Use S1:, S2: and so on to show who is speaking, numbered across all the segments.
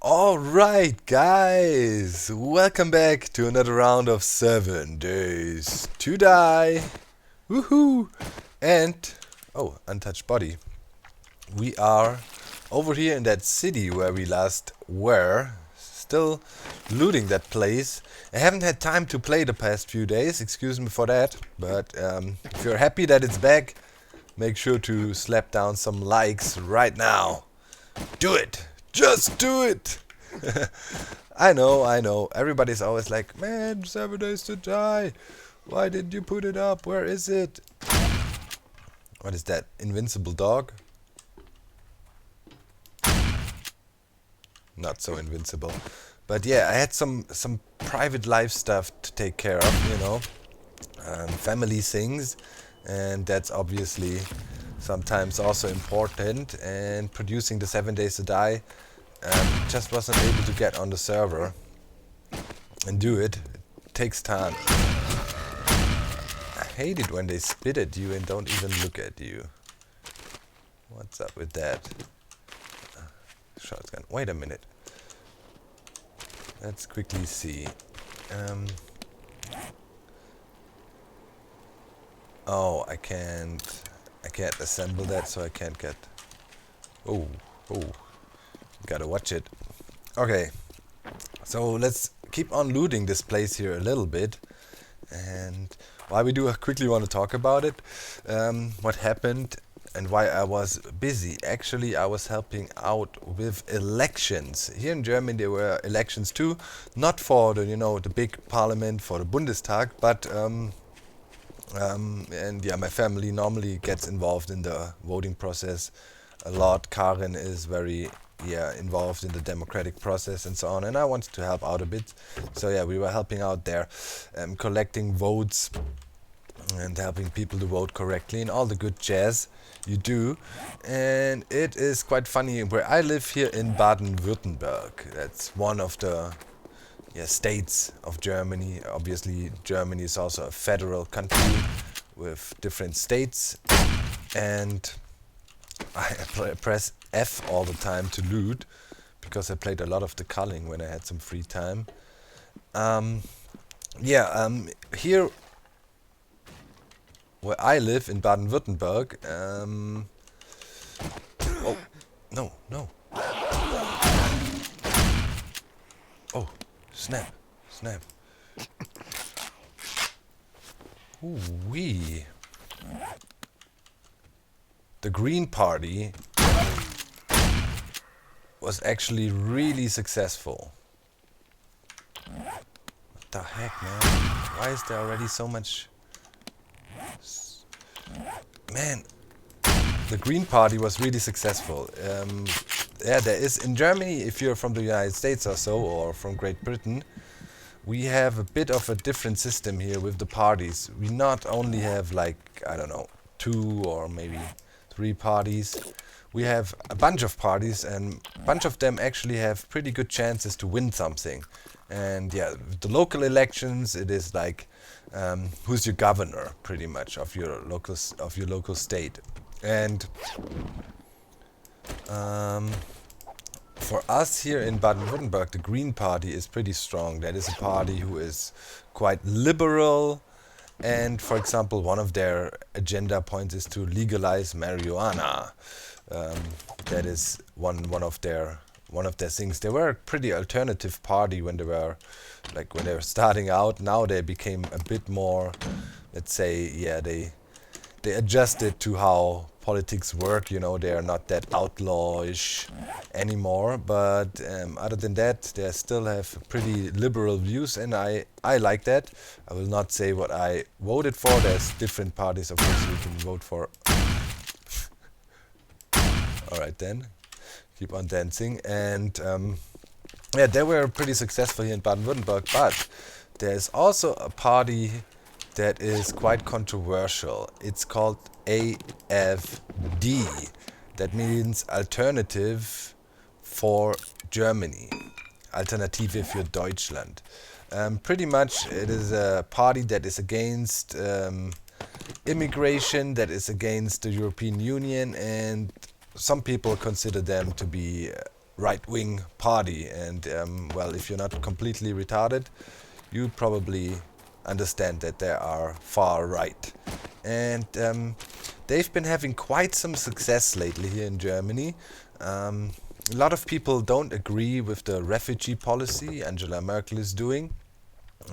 S1: Alright guys, welcome back to another round of 7 Days to Die. Woohoo! And, oh, untouched body. We are over here in that city where we last were, still looting that place. I haven't had time to play the past few days, excuse me for that, but if you're happy that it's back, make sure to slap down some likes right now. Do it! Just do it! I know. Everybody's always like, man, 7 Days to Die. Why didn't you put it up? Where is it? What is that? Invincible dog? Not so invincible. But yeah, I had some private life stuff to take care of, you know. Family things. And that's obviously sometimes also important. And producing the 7 Days to Die just wasn't able to get on the server and do it. It takes time. I hate it when they spit at you and don't even look at you. What's up with that? Shotgun. Wait a minute. Let's quickly see. Oh, I can't assemble that, so I can't get. Oh. Gotta watch it. Okay, so let's keep on looting this place here a little bit. And while we do, I quickly want to talk about it. What happened and why I was busy. Actually, I was helping out with elections. Here in Germany there were elections too. Not for the, the big parliament, for the Bundestag, but and yeah, my family normally gets involved in the voting process a lot. Karen is very involved in the democratic process and so on, and I wanted to help out a bit. So yeah, we were helping out there, collecting votes and helping people to vote correctly and all the good jazz you do. And it is quite funny where I live here in Baden-Württemberg. That's one of the states of Germany. Obviously Germany is also a federal country with different states, and I press F all the time to loot because I played a lot of the culling when I had some free time. Here where I live in Baden-Württemberg, oh, no. Oh, snap. Ooh-wee. The Green Party was actually really successful. What the heck, man? Why is there already so much? Man, the Green Party was really successful. There is in Germany, if you're from the United States or so, or from Great Britain, we have a bit of a different system here with the parties. We not only have, like, I don't know, 2 or maybe 3 parties. We have a bunch of parties, and a bunch of them actually have pretty good chances to win something. And yeah, the local elections, it is like who's your governor, pretty much, of your local state. And for us here in Baden-Württemberg, the Green Party is pretty strong. That is a party who is quite liberal. And for example, one of their agenda points is to legalize marijuana. That is one of their things. They were a pretty alternative party when they were starting out. Now they became a bit more, let's say, they adjusted to how politics work. They are not that outlawish anymore. But other than that, they still have pretty liberal views, and I like that. I will not say what I voted for. There's different parties, of course, you can vote for. Alright then, keep on dancing. And they were pretty successful here in Baden-Württemberg, but there's also a party that is quite controversial. It's called AfD. That means Alternative for Germany. Alternative für Deutschland. Pretty much it is a party that is against immigration, that is against the European Union, and some people consider them to be right-wing party. And well, if you're not completely retarded, you probably understand that they are far right. And they've been having quite some success lately here in Germany. A lot of people don't agree with the refugee policy Angela Merkel is doing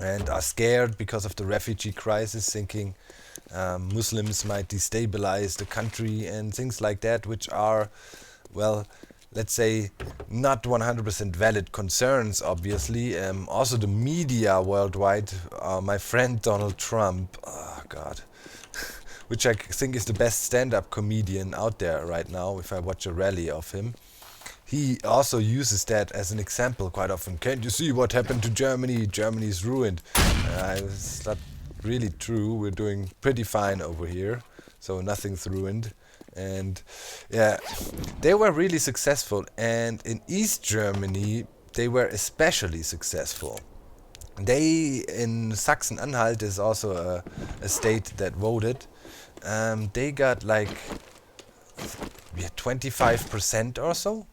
S1: and are scared because of the refugee crisis, thinking Muslims might destabilize the country and things like that, which are, well, let's say, not 100% valid concerns, obviously. Also, the media worldwide, my friend Donald Trump, oh God, which I think is the best stand-up comedian out there right now, if I watch a rally of him. He also uses that as an example quite often. Can't you see what happened to Germany? Germany's ruined. It's not really true. We're doing pretty fine over here, so nothing's ruined. And yeah, they were really successful. And in East Germany, they were especially successful. They, in Sachsen-Anhalt, is also a state that voted. They got like 25% or so,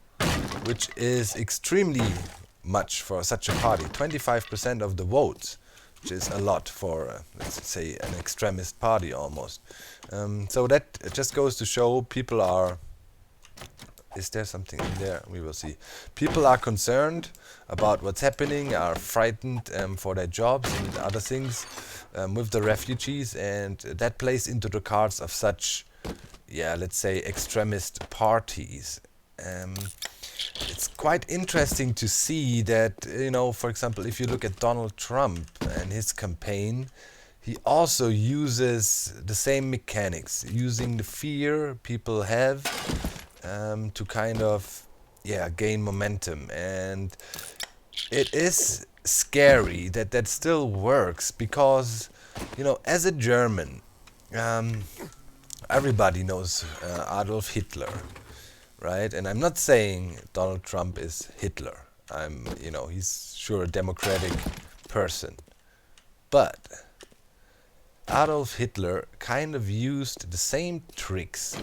S1: which is extremely much for such a party. 25% of the votes, which is a lot for, let's say, an extremist party almost. So that just goes to show people are... Is there something in there? We will see. People are concerned about what's happening, are frightened for their jobs and other things with the refugees, and that plays into the cards of such, yeah, let's say, extremist parties. It's quite interesting to see that, you know, for example, if you look at Donald Trump and his campaign, he also uses the same mechanics, using the fear people have to kind of, yeah, gain momentum. And it is scary that that still works because, you know, as a German, everybody knows Adolf Hitler, right? And I'm not saying Donald Trump is Hitler. You know, he's sure a democratic person. But Adolf Hitler kind of used the same tricks.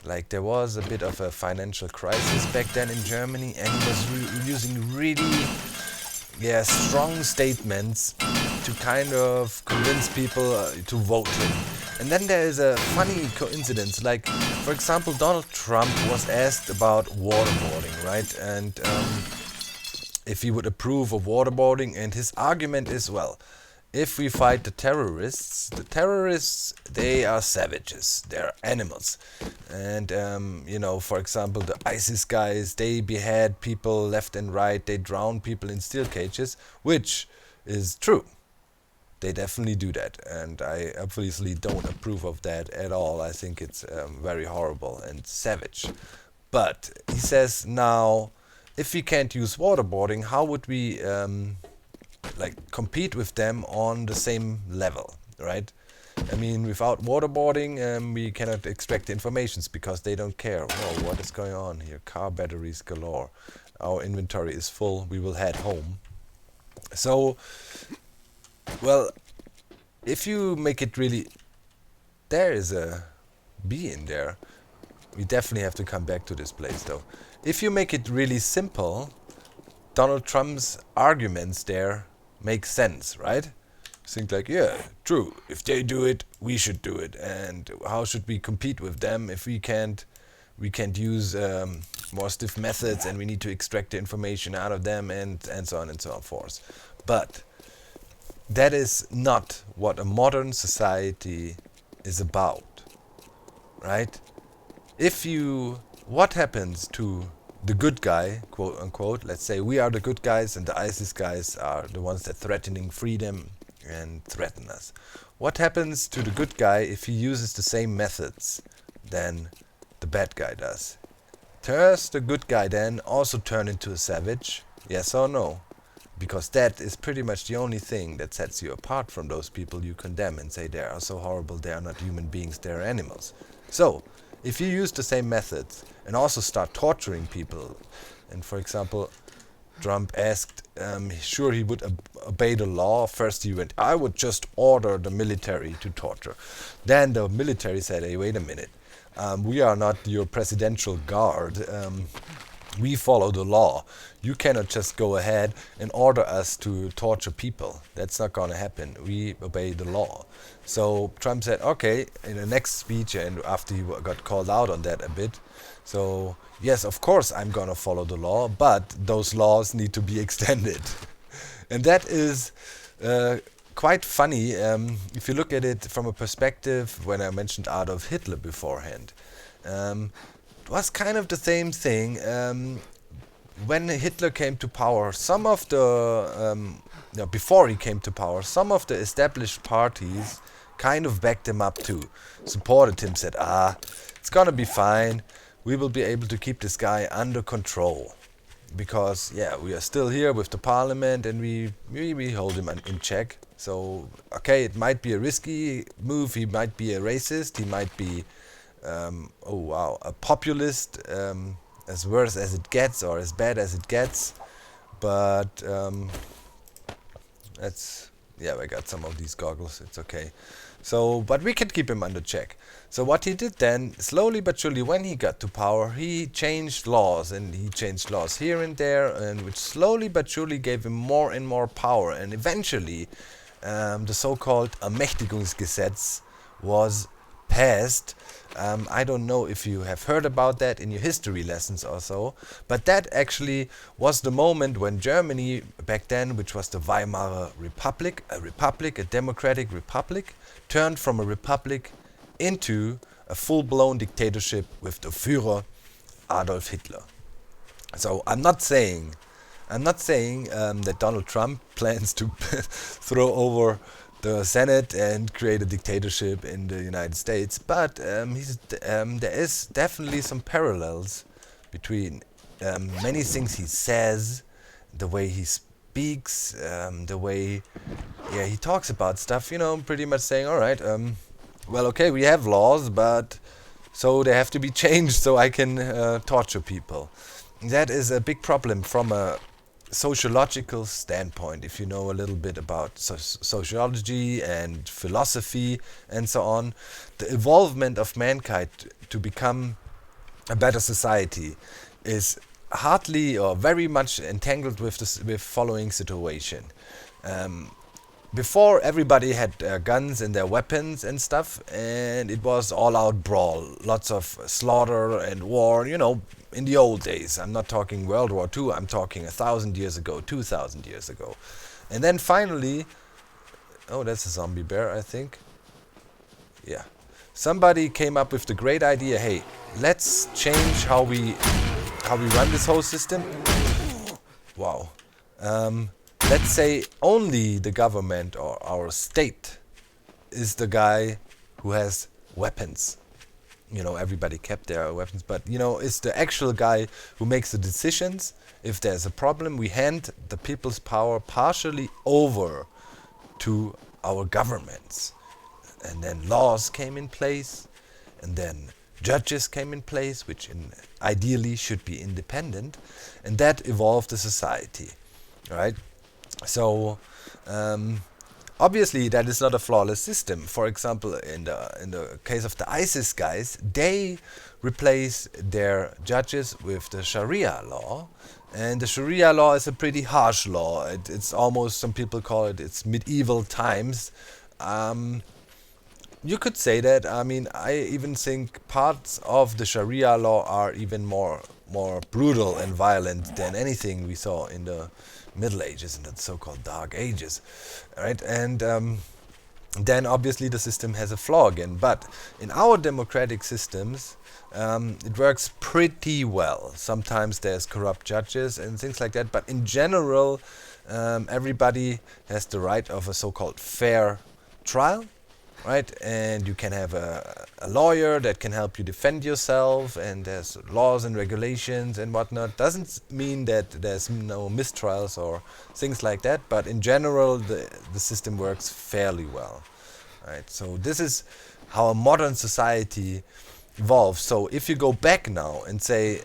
S1: Like, there was a bit of a financial crisis back then in Germany, and he was using really, yeah, strong statements to kind of convince people to vote him. And then there is a funny coincidence. Like, for example, Donald Trump was asked about waterboarding, right? And if he would approve of waterboarding, and his argument is, well, if we fight the terrorists, they are savages, they're animals. And, you know, for example, the ISIS guys, they behead people left and right, they drown people in steel cages, which is true. They definitely do that, and I obviously don't approve of that at all. I think it's very horrible and savage. But he says, now, if we can't use waterboarding, how would we like compete with them on the same level, right? I mean, without waterboarding, we cannot extract the informations because they don't care. Whoa, what is going on here? Car batteries galore. Our inventory is full. We will head home. So, well, if you make it really... There is a bee in there. We definitely have to come back to this place, though. If you make it really simple, Donald Trump's arguments there make sense, right? Think like, yeah, true. If they do it, we should do it. And how should we compete with them if we can't use more stiff methods, and we need to extract the information out of them, and so on and so forth. But that is not what a modern society is about, right? What happens to the good guy, quote unquote? Let's say we are the good guys and the ISIS guys are the ones that threatening freedom and threaten us. What happens to the good guy if he uses the same methods than the bad guy does? Does the good guy then also turn into a savage? Yes or no? Because that is pretty much the only thing that sets you apart from those people you condemn and say they are so horrible, they are not human beings, they are animals. So, if you use the same methods and also start torturing people, and for example, Trump asked, sure he would obey the law. First he went, I would just order the military to torture. Then the military said, hey, wait a minute, we are not your presidential guard. We follow the law. You cannot just go ahead and order us to torture people. That's not going to happen. We obey the law. So Trump said, okay, in the next speech, and after he got called out on that a bit, so yes, of course I'm going to follow the law, but those laws need to be extended. And that is quite funny if you look at it from a perspective when I mentioned Adolf Hitler beforehand. It was kind of the same thing. When Hitler came to power, some of the, before he came to power, some of the established parties kind of backed him up too, supported him, said, it's gonna be fine, we will be able to keep this guy under control. Because, yeah, we are still here with the parliament and we hold him in check. So, okay, it might be a risky move, he might be a racist, he might be a populist, as worse as it gets or as bad as it gets, but that's, yeah, I got some of these goggles, it's okay. So, but we can keep him under check. So what he did then, slowly but surely, when he got to power, he changed laws, and he changed laws here and there, and which slowly but surely gave him more and more power, and eventually the so-called Ermächtigungsgesetz was passed. I don't know if you have heard about that in your history lessons or so, but that actually was the moment when Germany back then, which was the Weimar Republic, a democratic republic, turned from a republic into a full-blown dictatorship with the Führer Adolf Hitler. So I'm not saying that Donald Trump plans to throw over the Senate and create a dictatorship in the United States, but there is definitely some parallels between many things he says, the way he speaks, the way he talks about stuff, pretty much saying, all right, well, okay, we have laws, but so they have to be changed so I can torture people. That is a big problem from a sociological standpoint, if you know a little bit about sociology and philosophy and so on. The evolvement of mankind to become a better society is hardly or very much entangled with following situation. Before, everybody had guns and their weapons and stuff, and it was all-out brawl, lots of slaughter and war, in the old days. I'm not talking World War II, I'm talking 1,000 years ago, 2,000 years ago. And then finally, oh, that's a zombie bear, I think. Yeah. Somebody came up with the great idea, hey, let's change how we run this whole system. Wow. Let's say only the government or our state is the guy who has weapons. Everybody kept their weapons, but, it's the actual guy who makes the decisions. If there's a problem, we hand the people's power partially over to our governments. And then laws came in place, and then judges came in place, which ideally should be independent, and that evolved the society, right? So, obviously, that is not a flawless system. For example, in the case of the ISIS guys, they replace their judges with the Sharia law, and the Sharia law is a pretty harsh law. It's almost, some people call it's medieval times. You could say that. I mean, I even think parts of the Sharia law are even more brutal and violent than anything we saw in the Middle Ages and the so-called Dark Ages, right? And then obviously the system has a flaw again. But in our democratic systems, it works pretty well. Sometimes there's corrupt judges and things like that, but in general, everybody has the right of a so-called fair trial, right? And you can have a lawyer that can help you defend yourself, and there's laws and regulations and whatnot. Doesn't mean that there's no mistrials or things like that, but in general the system works fairly well, right? So this is how a modern society evolves. So if you go back now and say,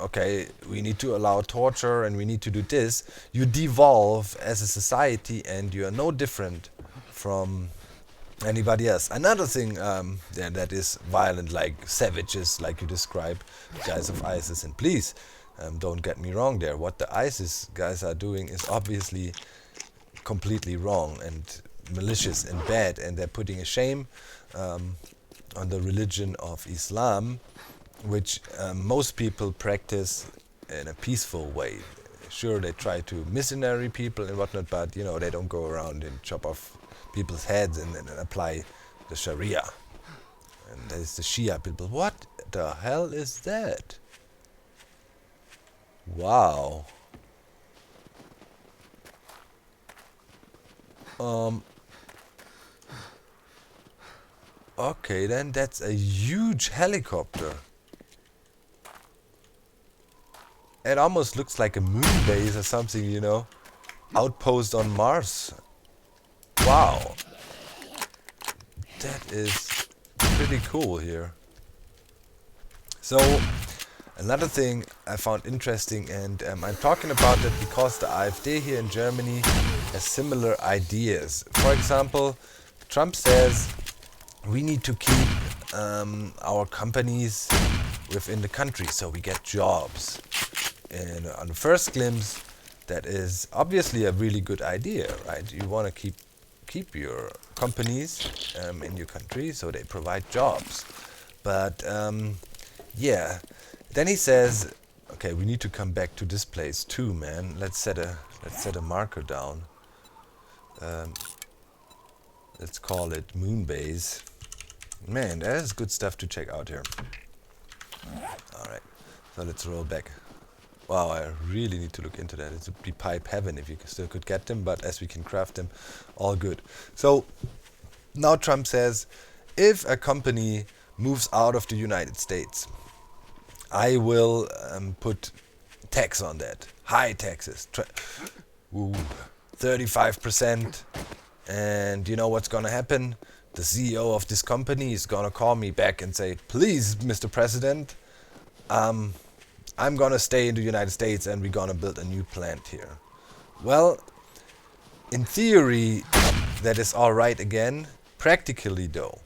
S1: okay, we need to allow torture and we need to do this, you devolve as a society and you are no different from anybody else. Another thing that is violent, like savages, like you describe, guys of ISIS, and please, Don't get me wrong there. What the ISIS guys are doing is obviously completely wrong and malicious and bad, and they're putting a shame on the religion of Islam, which most people practice in a peaceful way. Sure, they try to missionary people and whatnot, but you know, they don't go around and chop off people's heads and apply the Sharia. And there's the Shia people. What the hell is that? Wow. Okay, then that's a huge helicopter. It almost looks like a moon base or something, you know. Outpost on Mars. Wow. That is pretty cool here. So, another thing I found interesting, and I'm talking about that because the AfD here in Germany has similar ideas. For example, Trump says we need to keep our companies within the country so we get jobs. And on the first glimpse, that is obviously a really good idea, right? You want to keep your companies in your country so they provide jobs. But yeah, then he says, okay, we need to come back to this place too, man. Let's set a marker down. Let's call it Moonbase. Man, that is good stuff to check out here. Alright, so let's roll back. Wow, I really need to look into that. It would be pipe heaven if you still could get them, but as we can craft them, all good. So now Trump says, if a company moves out of the United States, I will put tax on that. High taxes. 35%. And you know what's gonna happen? The CEO of this company is gonna call me back and say, please, Mr. President, I'm gonna stay in the United States and we're gonna build a new plant here. Well, in theory, that is all right again. Practically though,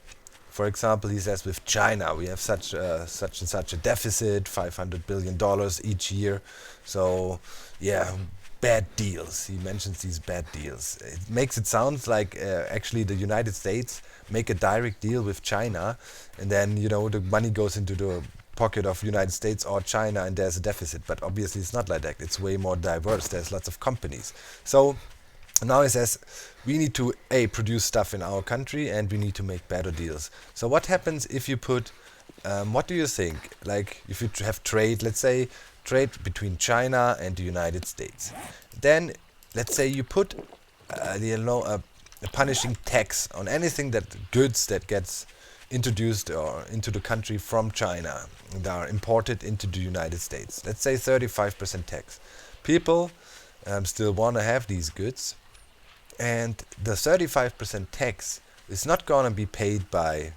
S1: for example, he says with China, we have such and such a deficit, $500 billion each year. So yeah, bad deals. He mentions these bad deals. It makes it sound like actually the United States make a direct deal with China, and then you know the money goes into the pocket of United States or China and there's a deficit. But obviously it's not like that. It's way more diverse. There's lots of companies. So now he says we need to produce stuff in our country and we need to make better deals. So what happens if you put what do you think, like if you have trade, let's say trade between China and the United States, then let's say you put a punishing tax on anything that goods that gets introduced or into the country from China and are imported into the United States. Let's say 35% tax. People still want to have these goods, and the 35% tax is not going to be paid by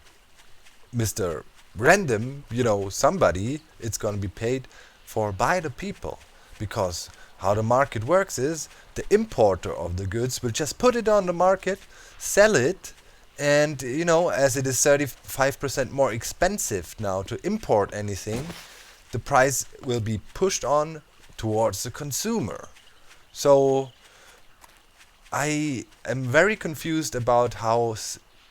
S1: Mr. Random, you know, somebody. It's going to be paid for by the people, because how the market works is the importer of the goods will just put it on the market, sell it, and you know, as it is 35% more expensive now to import anything, the price will be pushed on towards the consumer. So I am very confused about how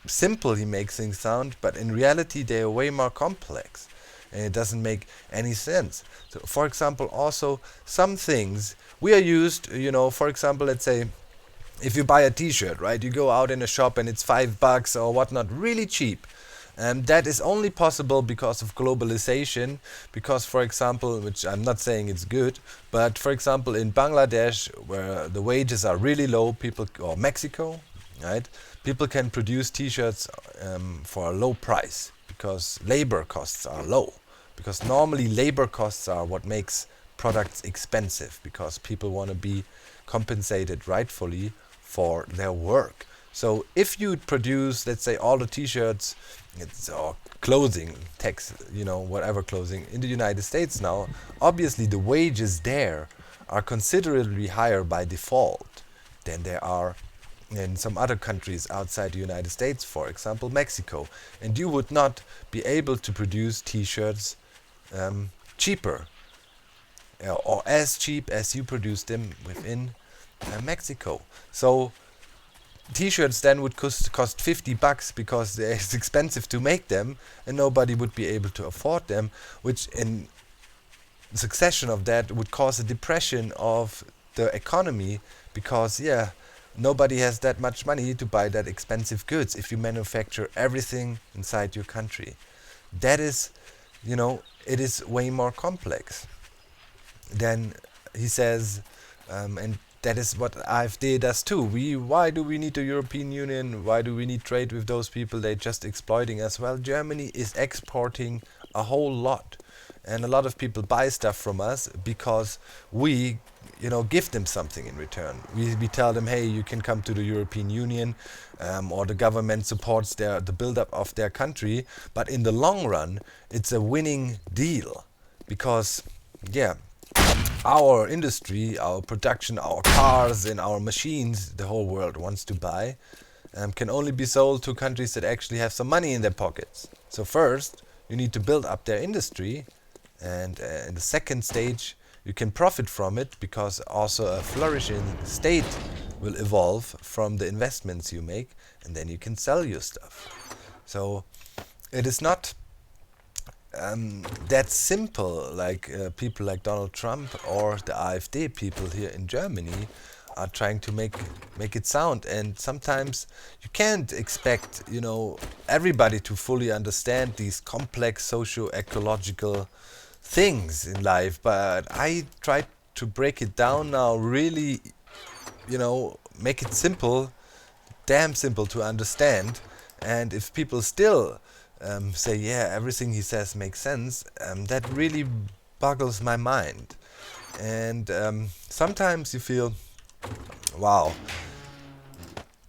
S1: simple he makes things sound, but in reality they are way more complex and it doesn't make any sense. So for example, also some things we are used, you know, for example, let's say if you buy a t-shirt, right, you go out in a shop and it's $5 or whatnot, really cheap. That is only possible because of globalization, because for example, which I'm not saying it's good, but for example in Bangladesh, where the wages are really low, people, or Mexico, right, people can produce t-shirts for a low price because labor costs are low, because normally labor costs are what makes products expensive, because people want to be compensated rightfully for their work. So if you produce, let's say, all the t-shirts or clothing, you know, whatever clothing in the United States now, obviously the wages there are considerably higher by default than they are in some other countries outside the United States, for example Mexico. And you would not be able to produce t-shirts cheaper. or as cheap as you produce them within Mexico. So t-shirts then would cost $50 because it's expensive to make them, and nobody would be able to afford them, which in succession of that would cause a depression of the economy, because nobody has that much money to buy that expensive goods if you manufacture everything inside your country. That is, it is way more complex. Then he says, and that is what AfD does too. Why do we need the European Union? Why do we need trade with those people? They're just exploiting us. Well, Germany is exporting a whole lot, and a lot of people buy stuff from us because we, give them something in return. We tell them, hey, you can come to the European Union, or the government supports the build-up of their country. But in the long run, it's a winning deal because, our industry, our production, our cars and our machines, the whole world wants to buy, can only be sold to countries that actually have some money in their pockets. So first, you need to build up their industry, and in the second stage, you can profit from it because also a flourishing state will evolve from the investments you make, and then you can sell your stuff. So it is not that simple, like people like Donald Trump or the AfD people here in Germany are trying to make it sound. And sometimes you can't expect, everybody to fully understand these complex socio-ecological things in life. But I try to break it down now, really, make it simple, damn simple to understand. And if people still say, everything he says makes sense, that really boggles my mind. And sometimes you feel, wow.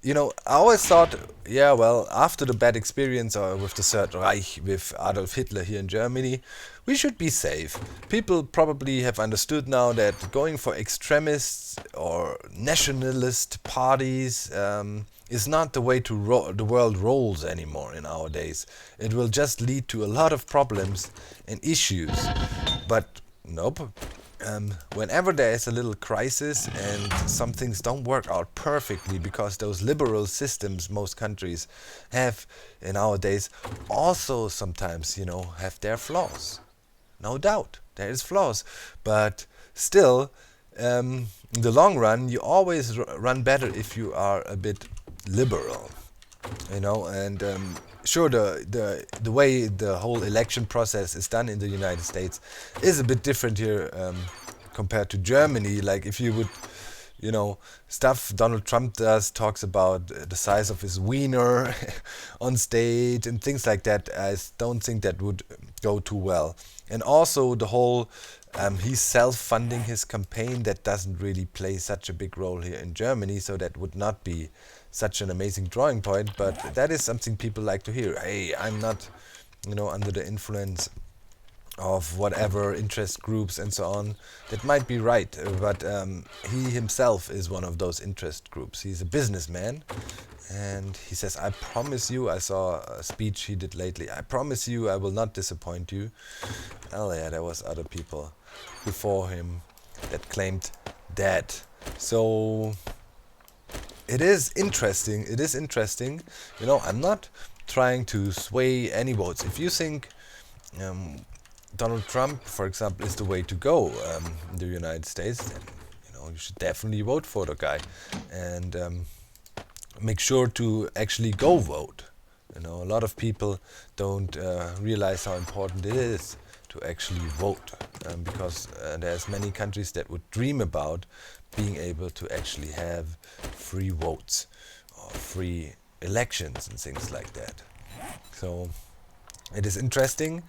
S1: I always thought, after the bad experience with the Third Reich, with Adolf Hitler here in Germany, we should be safe. People probably have understood now that going for extremists or nationalist parties is not the way the world rolls anymore in our days. It will just lead to a lot of problems and issues. But nope. Whenever there is a little crisis and some things don't work out perfectly, because those liberal systems most countries have in our days also sometimes, have their flaws. No doubt, there is flaws. But still, in the long run, you always run better if you are a bit liberal, and sure, the way the whole election process is done in the United States is a bit different here compared to Germany. Like if you would, stuff Donald Trump does, talks about the size of his wiener on stage and things like that, I don't think that would go too well. And also the whole, he's self-funding his campaign, that doesn't really play such a big role here in Germany, so that would not be such an amazing drawing point. But that is something people like to hear. Hey, I'm not, under the influence of whatever interest groups and so on. That might be right, but he himself is one of those interest groups. He's a businessman, and he says, I promise you, I saw a speech he did lately, I promise you I will not disappoint you. Oh yeah, there was other people before him that claimed that. So it is interesting. I'm not trying to sway any votes. If you think Donald Trump, for example, is the way to go in the United States, then you should definitely vote for the guy, and make sure to actually go vote. A lot of people don't realize how important it is to actually vote, because there's many countries that would dream about being able to actually have free votes or free elections and things like that. So it is interesting.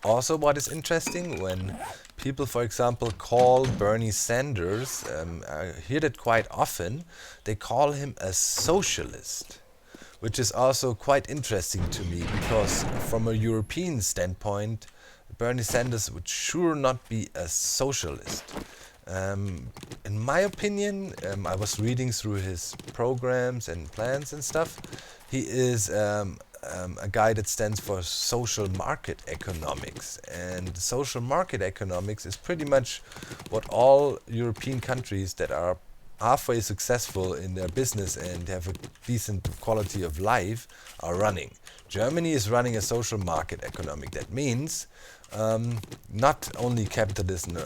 S1: Also, what is interesting, when people, for example, call Bernie Sanders, I hear that quite often, they call him a socialist, which is also quite interesting to me, because from a European standpoint, Bernie Sanders would sure not be a socialist. In my opinion, I was reading through his programs and plans and stuff, he is a a guy that stands for social market economics. And social market economics is pretty much what all European countries that are halfway successful in their business and have a decent quality of life are running. Germany is running a social market economic. That means not only capitalism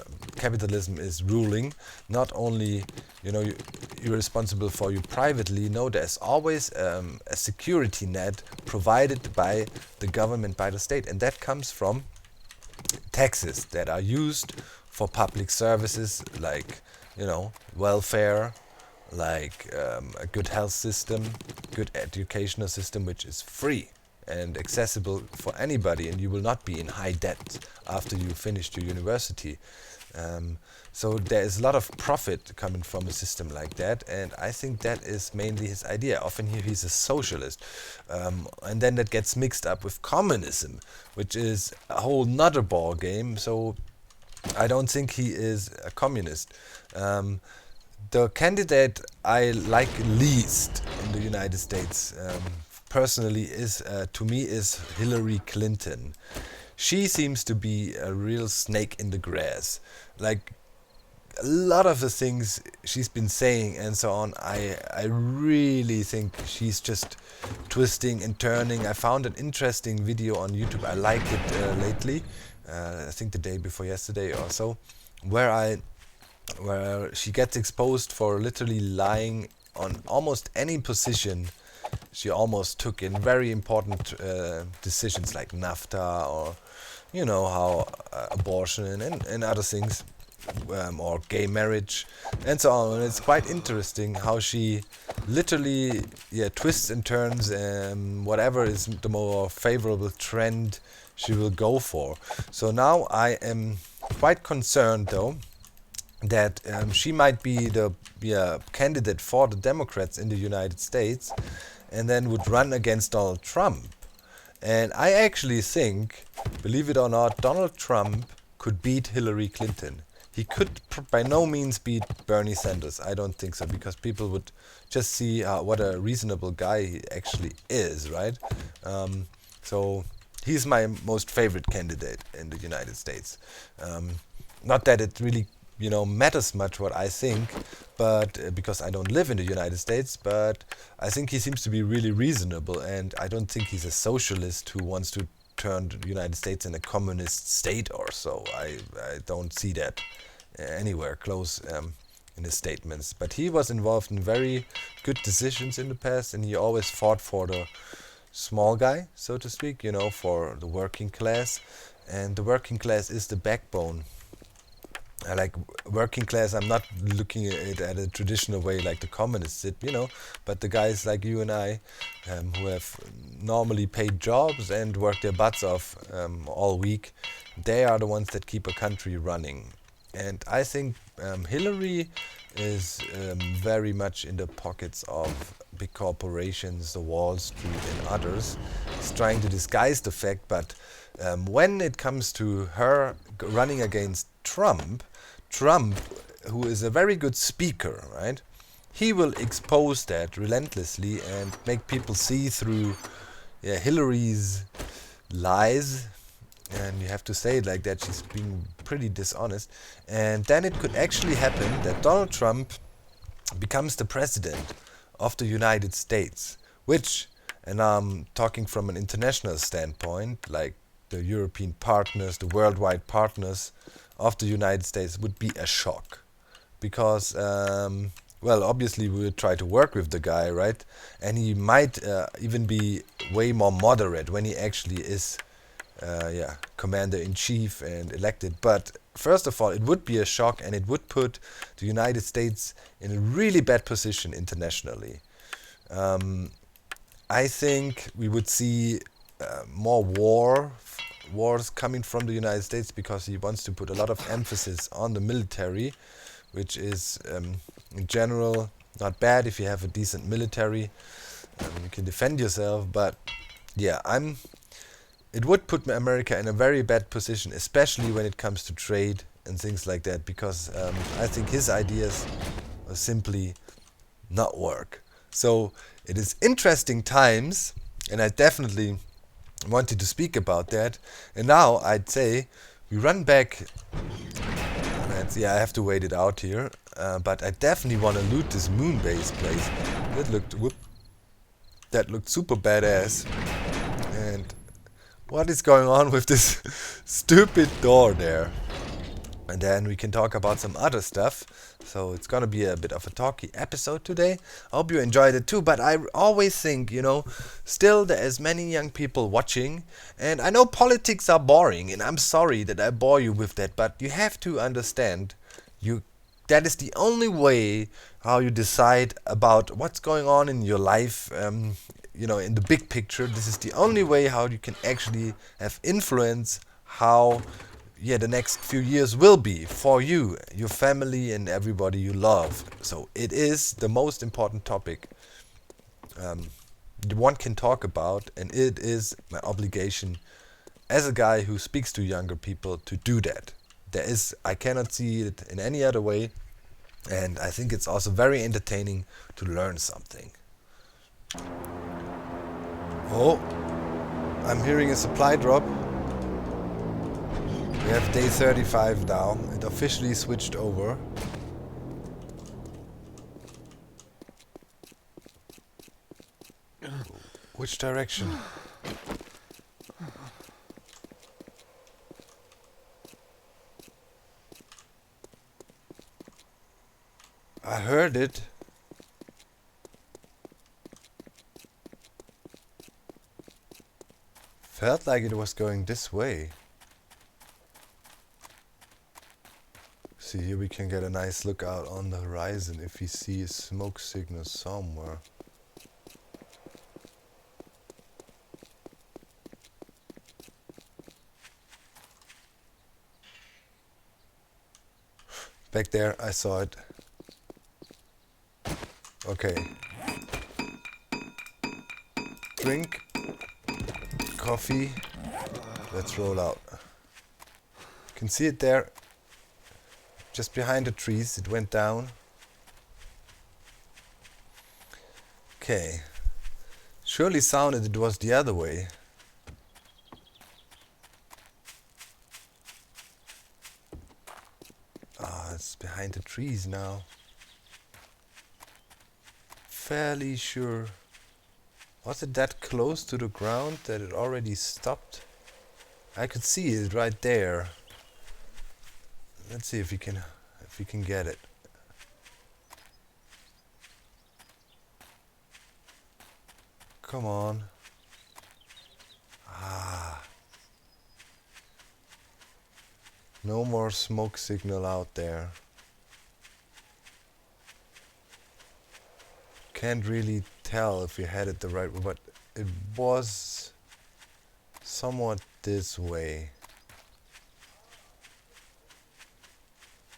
S1: is ruling, not only you're responsible for you privately. No, there's always a security net provided by the government, by the state, and that comes from taxes that are used for public services like welfare, like a good health system, good educational system, which is free and accessible for anybody, and you will not be in high debt after you finished your university. So there is a lot of profit coming from a system like that, and I think that is mainly his idea. Often here he's a socialist, and then that gets mixed up with communism, which is a whole nother ball game. So I don't think he is a communist. The candidate I like least in the United States, personally, is to me is Hillary Clinton. She seems to be a real snake in the grass. Like a lot of the things she's been saying and so on, I really think she's just twisting and turning. I found an interesting video on YouTube. I like it lately. I think the day before yesterday or so, where she gets exposed for literally lying on almost any position she almost took in very important decisions like NAFTA, or how abortion and other things, or gay marriage and so on. And it's quite interesting how she literally twists and turns, whatever is the more favorable trend she will go for. So now I am quite concerned though that she might be the candidate for the Democrats in the United States, and then would run against Donald Trump. And I actually think, believe it or not, Donald Trump could beat Hillary Clinton. He could by no means beat Bernie Sanders. I don't think so, because people would just see what a reasonable guy he actually is, right? So he's my most favorite candidate in the United States. Not that it really matters much what I think, but because I don't live in the United States, but I think he seems to be really reasonable, and I don't think he's a socialist who wants to turn the United States in a communist state or so. I don't see that anywhere close in his statements. But he was involved in very good decisions in the past, and he always fought for the small guy, so to speak, for the working class. And the working class is the backbone. I like working class. I'm not looking at it at a traditional way like the communists did, but the guys like you and I, who have normally paid jobs and work their butts off all week, they are the ones that keep a country running. And I think Hillary is very much in the pockets of big corporations, the Wall Street and others. He's trying to disguise the fact, but when it comes to her running against Trump, who is a very good speaker, right? He will expose that relentlessly and make people see through Hillary's lies. And you have to say it like that, she's being pretty dishonest. And then it could actually happen that Donald Trump becomes the president of the United States, which, and I'm talking from an international standpoint, like the European partners, the worldwide partners of the United States, would be a shock. Because, obviously we would try to work with the guy, right? And he might even be way more moderate when he actually is commander-in-chief and elected. But first of all, it would be a shock, and it would put the United States in a really bad position internationally. I think we would see more wars coming from the United States, because he wants to put a lot of emphasis on the military, which is in general not bad if you have a decent military. You can defend yourself, but it would put America in a very bad position, especially when it comes to trade and things like that, because I think his ideas will simply not work. So it is interesting times, And I definitely wanted to speak about that. And now I'd say we run back. Yeah, I have to wait it out here. But I definitely want to loot this moon base place. That looked super badass. And what is going on with this stupid door there? And then we can talk about some other stuff. So it's gonna be a bit of a talky episode today. I hope you enjoyed it too. But I always think, still there is many young people watching. And I know politics are boring, and I'm sorry that I bore you with that. But you have to understand, that is the only way how you decide about what's going on in your life. In the big picture, this is the only way how you can actually have influence how the next few years will be for you, your family, and everybody you love. So it is the most important topic one can talk about, and it is my obligation as a guy who speaks to younger people to do that. I cannot see it in any other way, and I think it's also very entertaining to learn something. Oh, I'm hearing a supply drop. We have day 35 now. It officially switched over. Which direction? I heard it. Felt like it was going this way. See, here we can get a nice look out on the horizon if we see a smoke signal somewhere. Back there, I saw it. Okay. Drink. Coffee. Let's roll out. You can see it there. Just behind the trees, it went down. Okay. Surely sounded it was the other way. It's behind the trees now. Fairly sure. Was it that close to the ground that it already stopped? I could see it right there. Let's see if we can get it. Come on. No more smoke signal out there. Can't really tell if we had it the right way, but it was somewhat this way.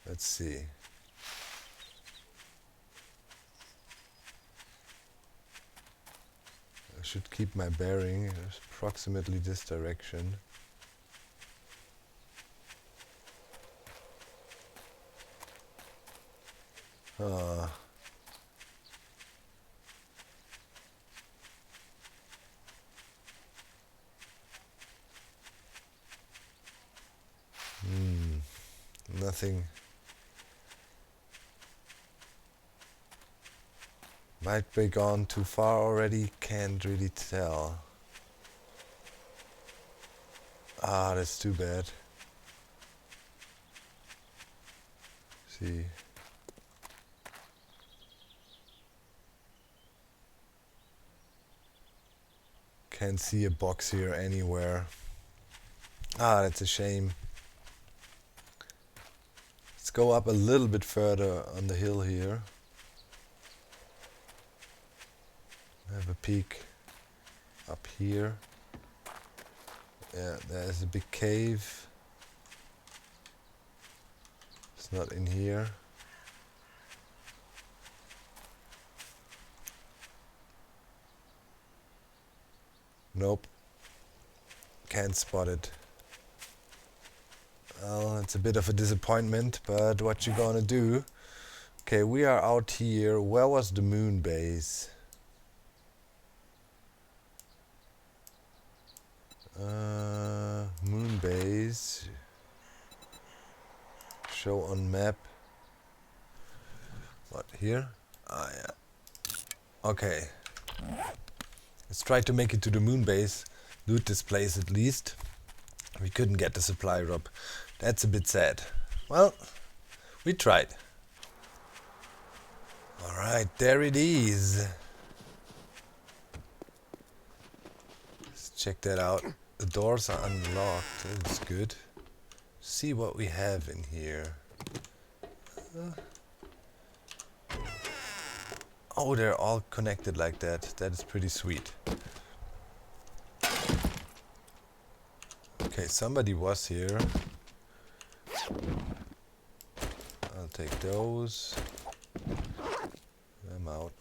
S1: Let's see. I should keep my bearing. It's approximately this direction. Nothing. Might be gone too far already, can't really tell. That's too bad. See. Can't see a box here anywhere. That's a shame. Let's go up a little bit further on the hill here. Have a peek up here. Yeah, there's a big cave. It's not in here. Nope. Can't spot it. Well, it's a bit of a disappointment, but what you gonna do? Okay, we are out here. Where was the moon base? Moon base. Show on map. What, here? Ah, yeah. Okay. Let's try to make it to the moon base. Loot this place at least. We couldn't get the supply drop. That's a bit sad. Well, we tried. Alright, there it is. Let's check that out. The doors are unlocked. That's good. See what we have in here. Oh, they're all connected like that. That is pretty sweet. Okay, somebody was here. I'll take those. I'm out.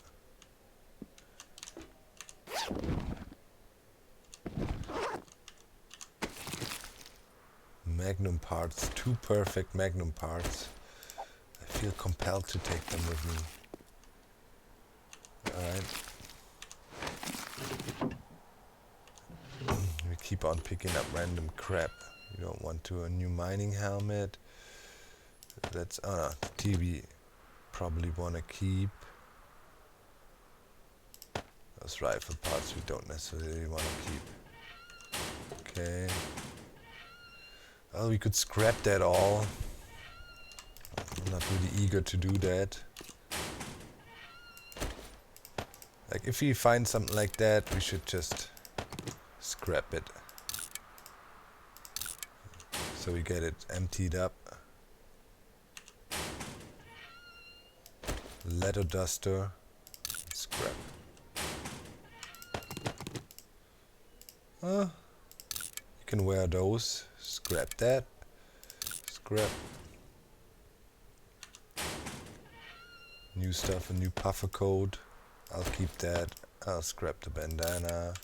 S1: Magnum parts. 2 perfect magnum parts. I feel compelled to take them with me. Alright. We keep on picking up random crap. You don't want to. A new mining helmet. That's the TV probably want to keep. Those rifle parts we don't necessarily want to keep. Okay. Well, we could scrap that all. I'm not really eager to do that. Like, if we find something like that, we should just scrap it. So we get it emptied up. Leather duster. Scrap. You can wear those. Scrap that. Scrap. New stuff, a new puffer coat. I'll keep that. I'll scrap the bandana.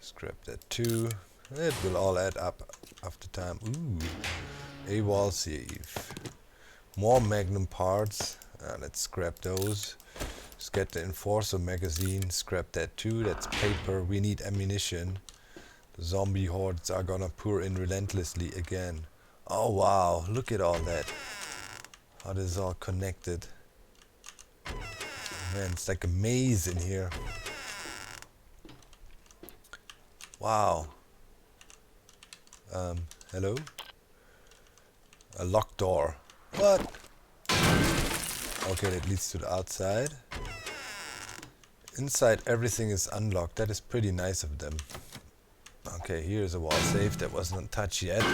S1: Scrap that too. It will all add up after time. Ooh. A wall save. More magnum parts. Let's scrap those. Let's get the Enforcer magazine. Scrap that too. That's paper. We need ammunition. The zombie hordes are gonna pour in relentlessly again. Oh wow, look at all that. How this is all connected. Man, it's like a maze in here. Wow. Hello? A locked door. What? Okay, that leads to the outside. Inside everything is unlocked. That is pretty nice of them. Okay, here's a wall safe that wasn't touched yet.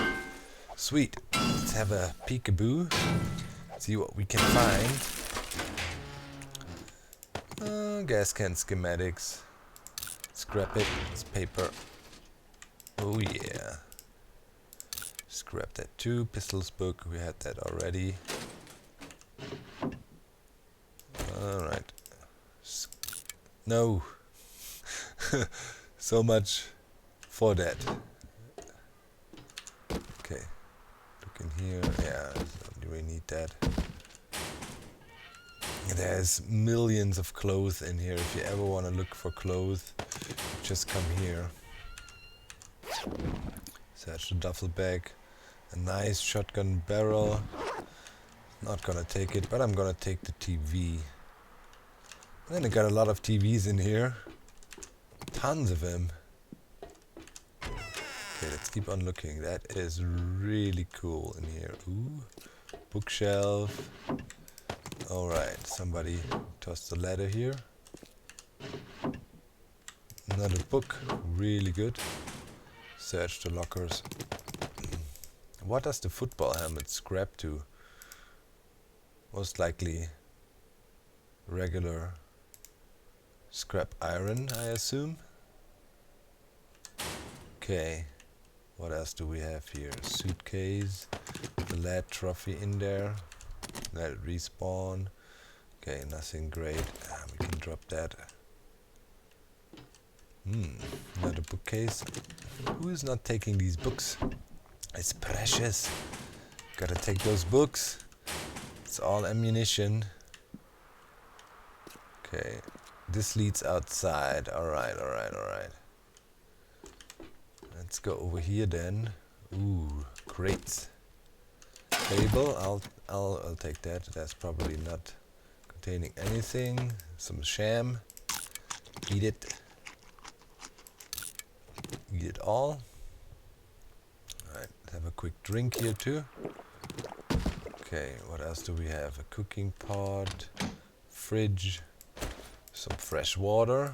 S1: Sweet. Let's have a peekaboo. See what we can find. Gas can schematics. Scrap it. It's paper. Oh yeah. Scrap that too. Pistols book. We had that already. Alright. No. So much for that. Okay. Look in here. Yeah, do we need that? There's millions of clothes in here. If you ever want to look for clothes, just come here. Search the duffel bag. A nice shotgun barrel. Not gonna take it, but I'm gonna take the TV. And then I got a lot of TVs in here. Tons of them. Okay, let's keep on looking. That is really cool in here. Ooh, bookshelf. Alright, somebody tossed the ladder here. Another book, really good. Search the lockers. What does the football helmet scrap to? Most likely regular scrap iron, I assume. Okay, what else do we have here? Suitcase, the lead trophy in there. Let it respawn. Okay, nothing great. We can drop that. Another bookcase. Who is not taking these books? It's precious. Gotta take those books. It's all ammunition. Okay, this leads outside. Alright. Let's go over here then. Ooh, crates. Table, I'll take that. That's probably not containing anything. Some sham. Eat it. Eat it all. Alright, have a quick drink here too. Okay, what else do we have? A cooking pot, fridge, some fresh water.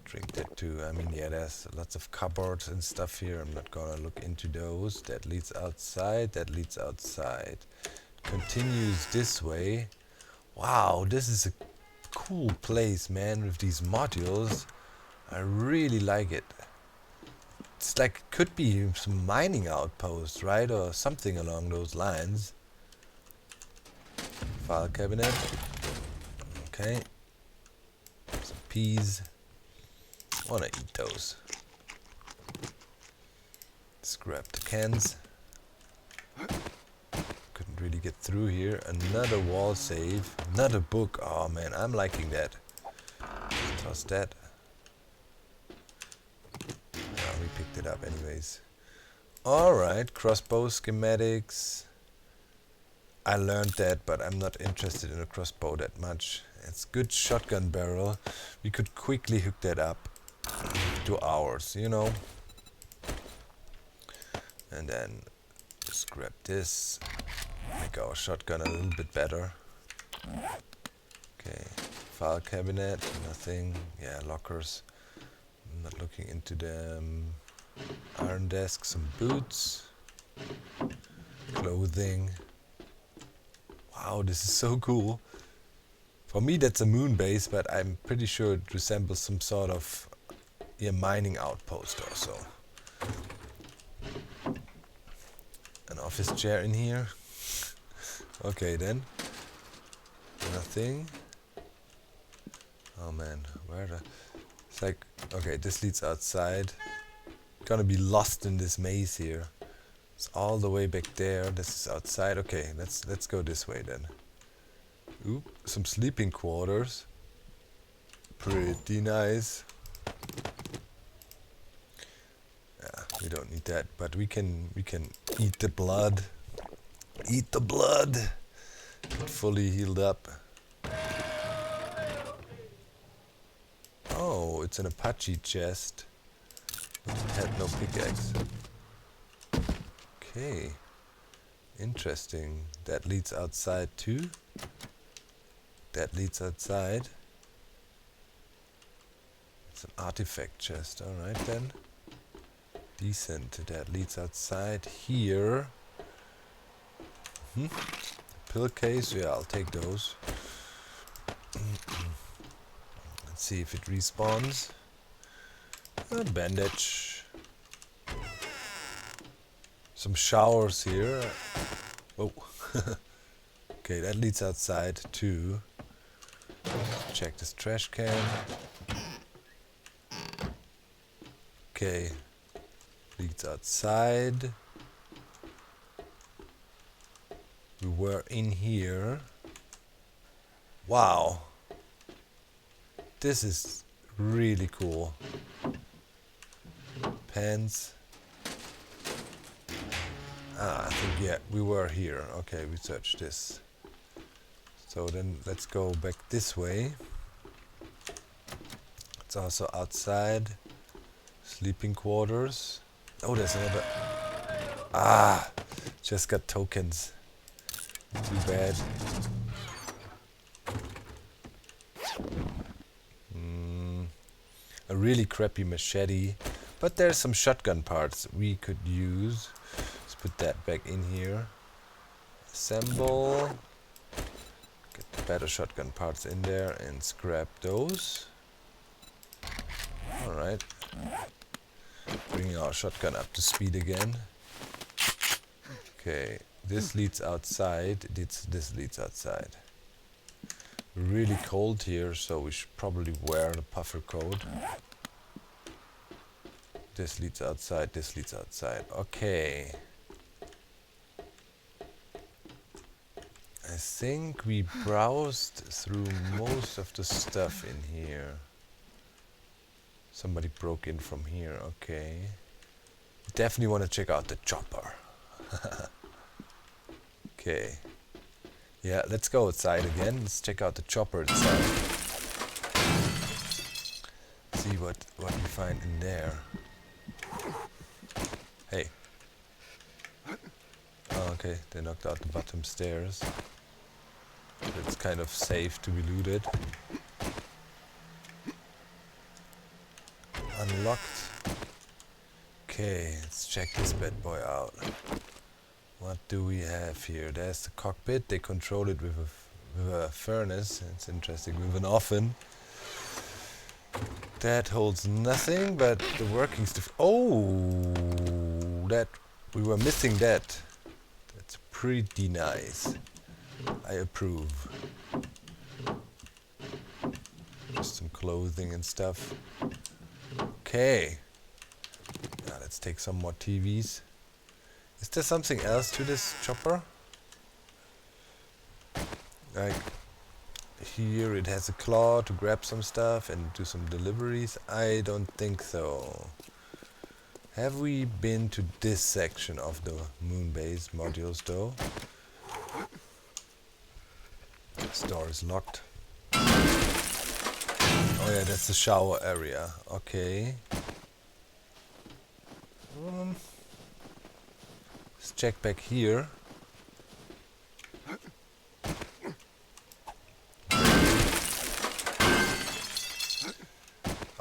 S1: Drink that too. I mean, yeah, there's lots of cupboards and stuff here. I'm not gonna look into those. That leads outside, that leads outside. Continues this way. Wow, this is a cool place, man, with these modules. I really like it. It's like, could be some mining outpost, right? Or something along those lines. File cabinet. Okay. Some peas. Wanna eat those. Let's grab the cans. Couldn't really get through here. Another wall save. Another book. Oh man, I'm liking that. Toss that. We picked it up anyways. Alright, crossbow schematics. I learned that, but I'm not interested in a crossbow that much. It's good shotgun barrel. We could quickly hook that up to ours, you know. And then just grab this. Make our shotgun a little bit better. Okay, file cabinet, nothing. Yeah, lockers. I'm not looking into them. Iron desk, some boots, clothing. Wow, this is so cool. For me that's a moon base, but I'm pretty sure it resembles some sort of mining outpost or so. An office chair in here. Okay then. Nothing. Oh man, where the... It's like, okay, this leads outside. Gonna be lost in this maze here. It's all the way back there. This is outside. Okay, let's go this way then. Ooh, some sleeping quarters. Pretty nice. Yeah, we don't need that, but we can eat the blood. Eat the blood. Get fully healed up. Oh, it's an Apache chest. It had no pickaxe. Okay. Interesting. That leads outside too. That leads outside. It's an artifact chest. Alright then. Decent. That leads outside here. Pillowcase. Yeah, I'll take those. Let's see if it respawns. A bandage. Some showers here. Oh. Okay, that leads outside too. Check this trash can. Okay. Leads outside. We were in here. Wow. This is really cool. Pants. Ah, I think, yeah, we were here. Okay, we searched this. So then let's go back this way. It's also outside. Sleeping quarters. Oh, there's another. Ah, just got tokens. Too bad. A really crappy machete. But there's some shotgun parts we could use. Let's put that back in here. Assemble. Get the better shotgun parts in there and scrap those. Alright. Bringing our shotgun up to speed again. Okay, this leads outside. This leads outside. Really cold here, so we should probably wear the puffer coat. This leads outside, this leads outside. Okay. I think we browsed through most of the stuff in here. Somebody broke in from here, okay. Definitely want to check out the chopper. Okay. Yeah, let's go outside again. Let's check out the chopper itself. See what we find in there. Hey. Oh, okay, they knocked out the bottom stairs. It's kind of safe to be looted. Unlocked. Okay, let's check this bad boy out. What do we have here? There's the cockpit. They control it with a furnace. It's interesting. With an oven. That holds nothing, but the working stuff. Oh, that we were missing that. That's pretty nice. I approve. Just some clothing and stuff. Okay. Now let's take some more TVs. Is there something else to this chopper? Like here it has a claw to grab some stuff and do some deliveries. I don't think so. Have we been to this section of the moon base modules though? This door is locked. Oh yeah, that's the shower area. Okay. Let's check back here.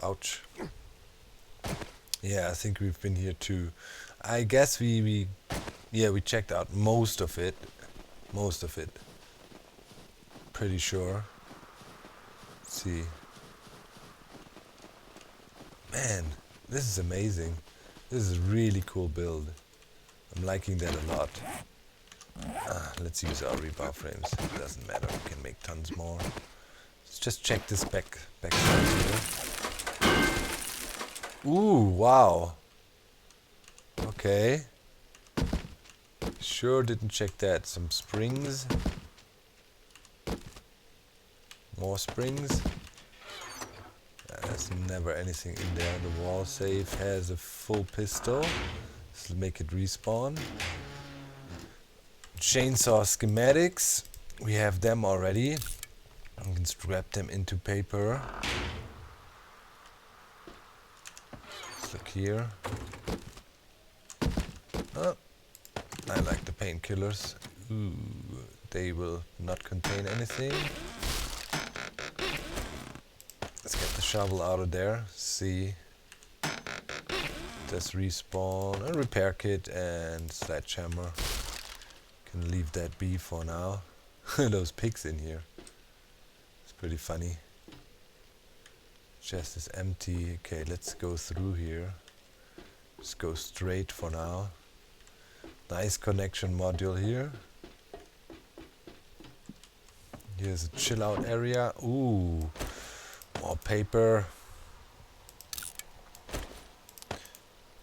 S1: Ouch. Yeah, I think we've been here too. I guess we checked out most of it. Most of it. Pretty sure. Let's see. Man, this is amazing. This is a really cool build. I'm liking that a lot. Let's use our rebar frames. It doesn't matter, we can make tons more. Let's just check this back side here. Ooh, wow. Okay. Sure didn't check that. Some springs. More springs. There's never anything in there. The wall safe has a full pistol. Let's make it respawn. Chainsaw schematics. We have them already. We can strap them into paper. Let's look here. Oh, I like the painkillers. Ooh, they will not contain anything. Let's get the shovel out of there. See. Just respawn. A repair kit and sledgehammer. Can leave that be for now. Those pigs in here. It's pretty funny. Chest is empty. Okay, let's go through here. Just go straight for now. Nice connection module here. Here's a chill out area. Ooh, more paper.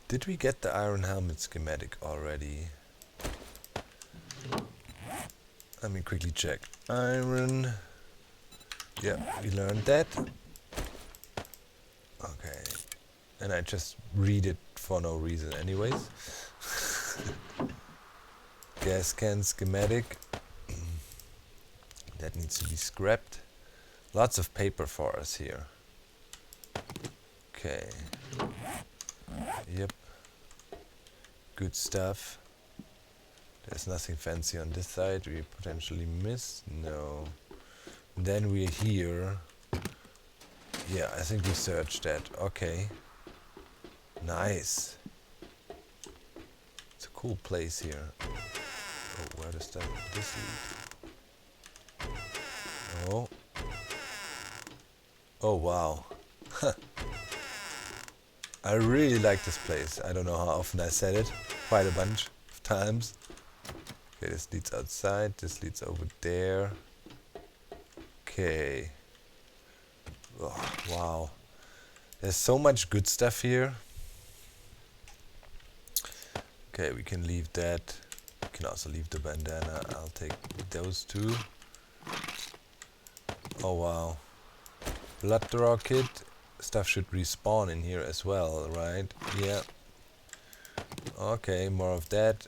S1: Did we get the iron helmet schematic already? Let me quickly check. Iron. Yeah, we learned that. Okay. And I just read it for no reason anyways. Gas can schematic. That needs to be scrapped. Lots of paper for us here. Okay. Yep. Good stuff. There's nothing fancy on this side we potentially missed. No. Then we're here. Yeah, I think we searched that. Okay. Nice. It's a cool place here. Oh, where does this lead? Oh. Oh, wow. I really like this place. I don't know how often I said it. Quite a bunch of times. Okay, this leads outside. This leads over there. Okay. Oh, wow. There's so much good stuff here. Okay, we can leave that. We can also leave the bandana. I'll take those two. Oh, wow. Blood draw kit. Stuff should respawn in here as well, right? Yeah. Okay, more of that.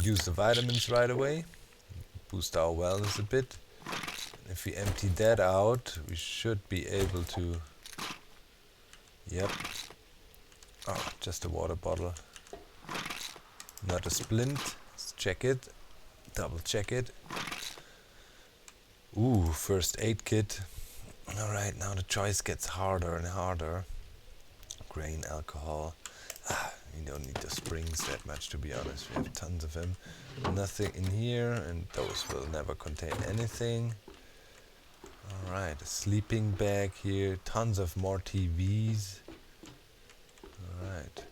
S1: Use the vitamins right away. Boost our wellness a bit. If we empty that out, we should be able to... Yep. Oh, just a water bottle. Not a splint. Let's check it. Double check it. Ooh, first aid kit. Alright, now the choice gets harder and harder. Grain, alcohol. We don't need the springs that much, to be honest. We have tons of them. Nothing in here, and those will never contain anything. Alright, a sleeping bag here. Tons of more TVs. Alright.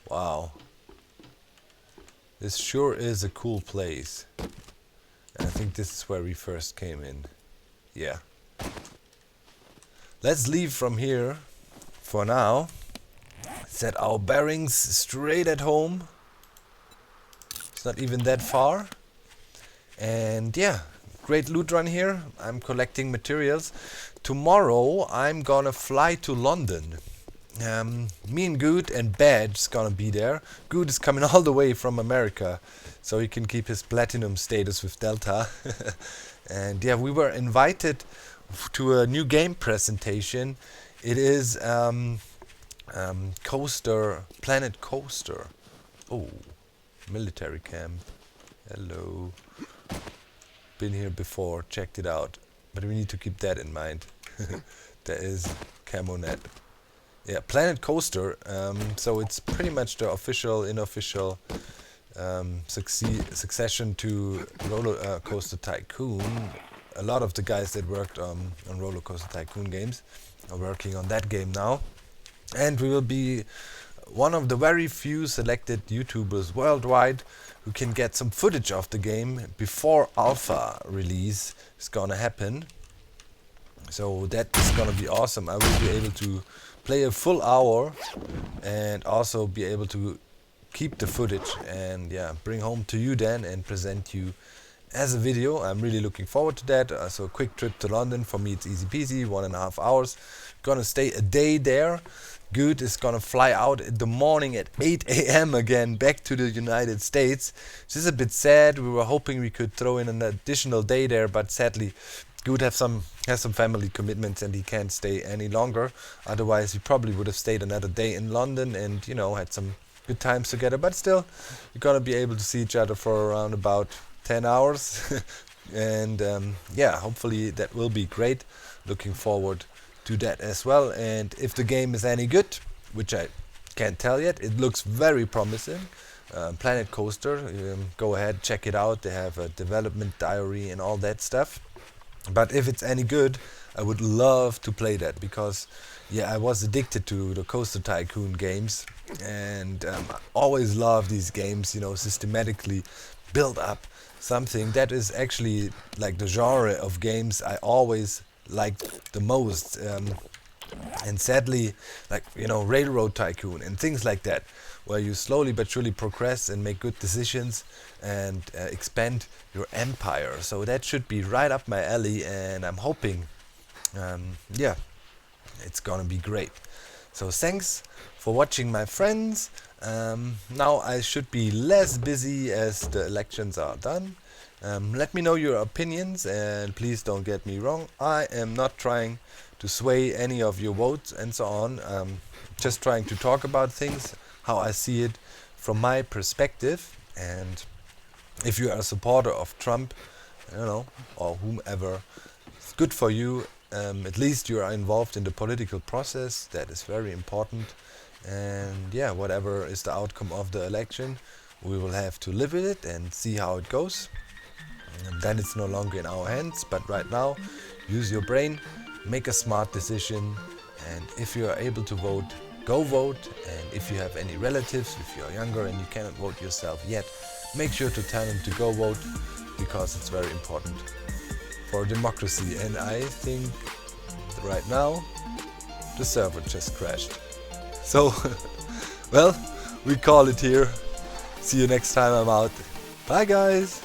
S1: Wow. This sure is a cool place. And I think this is where we first came in. Yeah. Let's leave from here for now. Set our bearings straight at home. It's not even that far. And yeah, great loot run here. I'm collecting materials. Tomorrow I'm gonna fly to London. Me and Good and Badge's gonna be there. Good is coming all the way from America, so he can keep his platinum status with Delta. And yeah, we were invited to a new game presentation. It is Coaster, Planet Coaster. Oh, military camp. Hello. Been here before, checked it out. But we need to keep that in mind. There is camo net. Yeah, Planet Coaster. So it's pretty much the official, unofficial succession to Roller Coaster Tycoon. A lot of the guys that worked on Roller Coaster Tycoon games are working on that game now. And we will be one of the very few selected YouTubers worldwide who can get some footage of the game before alpha release is gonna happen. So that is gonna be awesome. I will be able to play a full hour and also be able to keep the footage and yeah, bring home to you then and present you as a video. I'm really looking forward to that. So a quick trip to London, for me it's easy peasy, 1.5 hours. Gonna stay a day there. Good is gonna fly out in the morning at 8 AM again back to the United States. This is a bit sad. We were hoping we could throw in an additional day there, but sadly Good has some family commitments and he can't stay any longer. Otherwise we probably would have stayed another day in London and, you know, had some good times together. But still, we're gonna be able to see each other for around about 10 hours. And yeah, hopefully that will be great. Looking forward to that as well. And if the game is any good, which I can't tell yet, it looks very promising. Planet Coaster, go ahead, check it out. They have a development diary and all that stuff. But if it's any good, I would love to play that, because yeah, I was addicted to the Coaster Tycoon games, and I always love these games, you know, systematically build up something. That is actually like the genre of games I always liked the most. And sadly, like, you know, Railroad Tycoon and things like that, where you slowly but surely progress and make good decisions and expand your empire. So that should be right up my alley, and I'm hoping, yeah, it's gonna be great. So thanks for watching, my friends. Now I should be less busy as the elections are done. Let me know your opinions, and please don't get me wrong, I am not trying to sway any of your votes and so on. Just trying to talk about things, how I see it from my perspective. And if you are a supporter of Trump, you know, or whomever, it's good for you. At least you are involved in the political process. That is very important. And yeah, whatever is the outcome of the election, we will have to live with it and see how it goes. And then it's no longer in our hands. But right now, use your brain, make a smart decision, and if you are able to vote, go vote. And if you have any relatives, if you are younger and you cannot vote yourself yet, make sure to tell them to go vote, because it's very important for democracy. And I think right now the server just crashed. So, well, we call it here. See you next time I'm out. Bye guys!